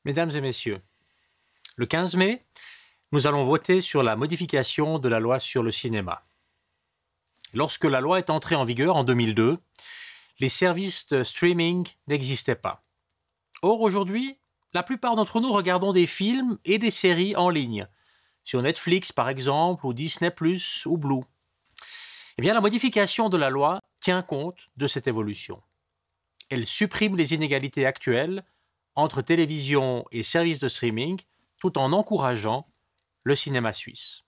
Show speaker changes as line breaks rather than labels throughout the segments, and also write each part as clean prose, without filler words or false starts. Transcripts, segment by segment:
Mesdames et messieurs, le 15 mai, nous allons voter sur la modification de la loi sur le cinéma. Lorsque la loi est entrée en vigueur en 2002, les services de streaming n'existaient pas. Or, aujourd'hui, la plupart d'entre nous regardons des films et des séries en ligne, sur Netflix par exemple, ou Disney+, ou Blue. Eh bien, la modification de la loi tient compte de cette évolution. Elle supprime les inégalités actuelles entre télévision et services de streaming, tout en encourageant le cinéma suisse.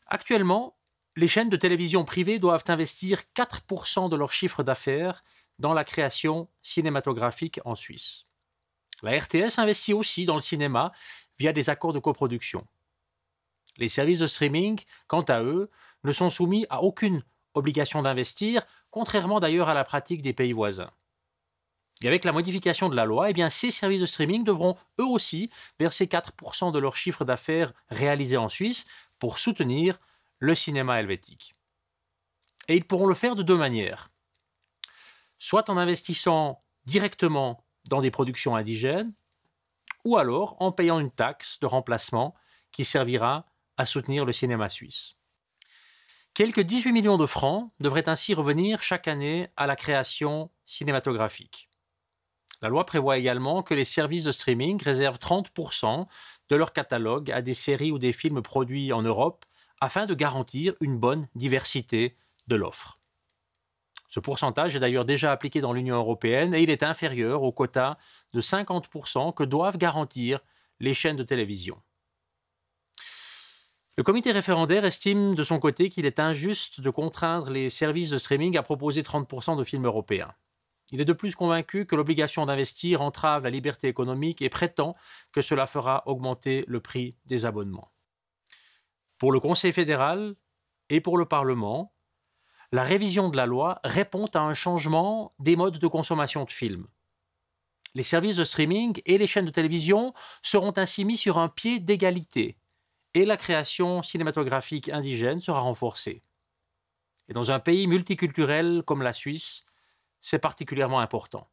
Actuellement, les chaînes de télévision privées doivent investir 4% de leur chiffre d'affaires dans la création cinématographique en Suisse. La RTS investit aussi dans le cinéma via des accords de coproduction. Les services de streaming, quant à eux, ne sont soumis à aucune obligation d'investir, contrairement d'ailleurs à la pratique des pays voisins. Et avec la modification de la loi, eh bien, ces services de streaming devront eux aussi verser 4% de leur chiffre d'affaires réalisé en Suisse pour soutenir le cinéma helvétique. Et ils pourront le faire de deux manières. Soit en investissant directement dans des productions indigènes, ou alors en payant une taxe de remplacement qui servira à soutenir le cinéma suisse. Quelques 18 millions de francs devraient ainsi revenir chaque année à la création cinématographique. La loi prévoit également que les services de streaming réservent 30% de leur catalogue à des séries ou des films produits en Europe afin de garantir une bonne diversité de l'offre. Ce pourcentage est d'ailleurs déjà appliqué dans l'Union européenne et il est inférieur au quota de 50% que doivent garantir les chaînes de télévision. Le comité référendaire estime de son côté qu'il est injuste de contraindre les services de streaming à proposer 30% de films européens. Il est de plus convaincu que l'obligation d'investir entrave la liberté économique et prétend que cela fera augmenter le prix des abonnements. Pour le Conseil fédéral et pour le Parlement, la révision de la loi répond à un changement des modes de consommation de films. Les services de streaming et les chaînes de télévision seront ainsi mis sur un pied d'égalité et la création cinématographique indigène sera renforcée. Et dans un pays multiculturel comme la Suisse, c'est particulièrement important.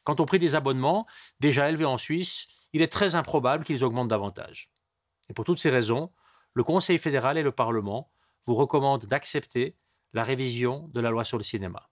Quant au prix des abonnements, déjà élevés en Suisse, il est très improbable qu'ils augmentent davantage. Et pour toutes ces raisons, le Conseil fédéral et le Parlement vous recommandent d'accepter la révision de la loi sur le cinéma.